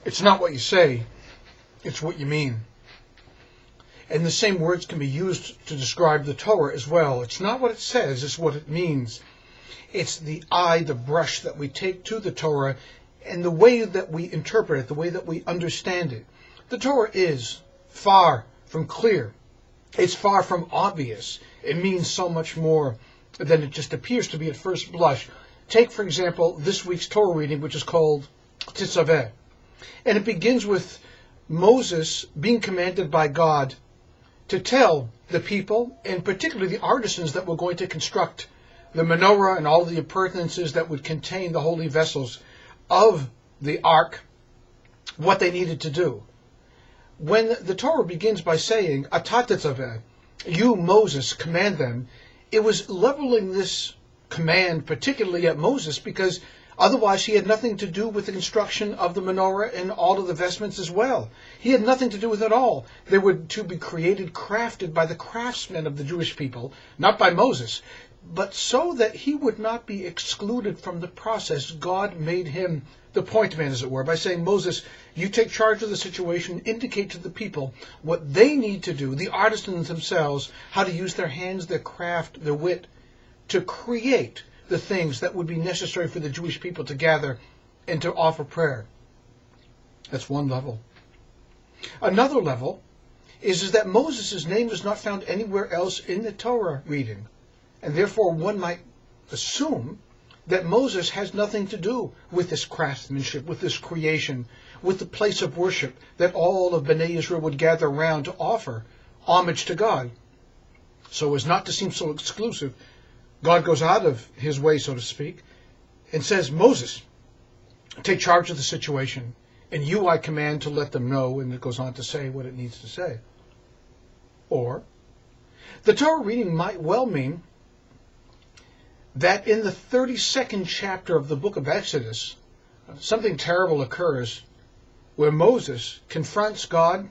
It's not what you say, it's what you mean. And the same words can be used to describe the Torah as well. It's not what it says, it's what it means. It's the eye, the brush that we take to the Torah and the way that we interpret it, the way that we understand it. The Torah is far from clear. It's far from obvious. It means so much more than it just appears to be at first blush. Take, for example, this week's Torah reading, which is called Tetsaveh. And it begins with Moses being commanded by God to tell the people, and particularly the artisans that were going to construct the menorah and all the appurtenances that would contain the holy vessels of the ark, what they needed to do. When the Torah begins by saying, Atah Tetsaveh, you, Moses, command them, it was leveling this command particularly at Moses, because otherwise he had nothing to do with the construction of the menorah and all of the vestments as well. He had nothing to do with it all. They were to be created, crafted by the craftsmen of the Jewish people, not by Moses. But so that he would not be excluded from the process, God made him the point man, as it were, by saying, Moses, you take charge of the situation, indicate to the people what they need to do, the artisans themselves, how to use their hands, their craft, their wit, to create the things that would be necessary for the Jewish people to gather and to offer prayer. That's one level. Another level is that Moses' name is not found anywhere else in the Torah reading. And therefore one might assume that Moses has nothing to do with this craftsmanship, with this creation, with the place of worship that all of Bnei Israel would gather around to offer homage to God. So as not to seem so exclusive, God goes out of his way, so to speak, and says, Moses, take charge of the situation, and you I command to let them know, and it goes on to say what it needs to say. Or, the Torah reading might well mean that in the 32nd chapter of the book of Exodus, something terrible occurs where Moses confronts God,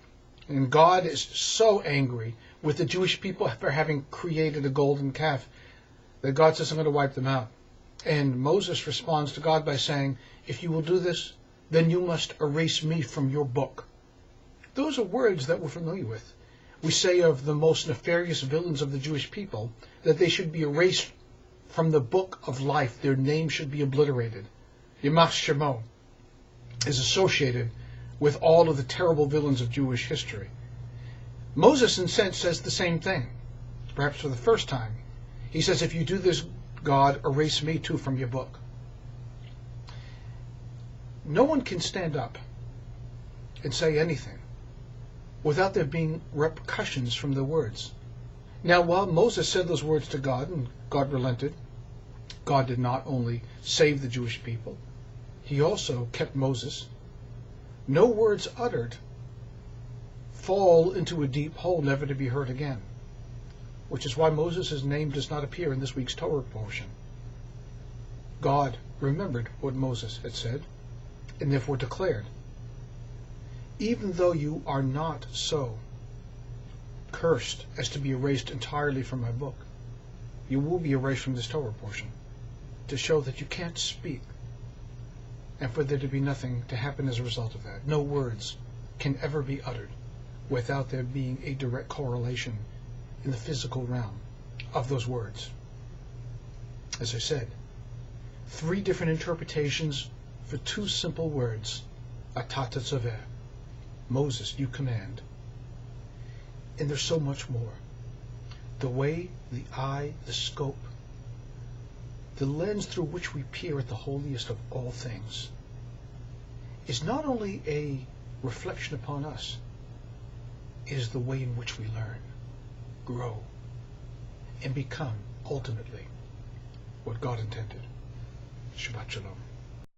and God is so angry with the Jewish people for having created a golden calf that God says, I'm going to wipe them out. And Moses responds to God by saying, if you will do this, then you must erase me from your book. Those are words that we're familiar with. We say of the most nefarious villains of the Jewish people that they should be erased from the book of life. Their name should be obliterated. Yimach Shemo is associated with all of the terrible villains of Jewish history. Moses, in a sense, says the same thing, perhaps for the first time. He says, if you do this, God, erase me too from your book. No one can stand up and say anything without there being repercussions from the words. Now, while Moses said those words to God, and God relented, God did not only save the Jewish people, he also kept Moses. No words uttered fall into a deep hole, never to be heard again, which is why Moses' name does not appear in this week's Torah portion. God remembered what Moses had said, and therefore declared, even though you are not so cursed as to be erased entirely from my book, you will be erased from this Torah portion, to show that you can't speak, and for there to be nothing to happen as a result of that. No words can ever be uttered without there being a direct correlation in the physical realm of those words. As I said, 3 different interpretations for 2 simple words. Atah Tetsaveh, Moses, you command. And there's so much more. The way, the eye, the scope, the lens through which we peer at the holiest of all things is not only a reflection upon us, it is the way in which we learn, grow, and become ultimately what God intended. Shabbat Shalom.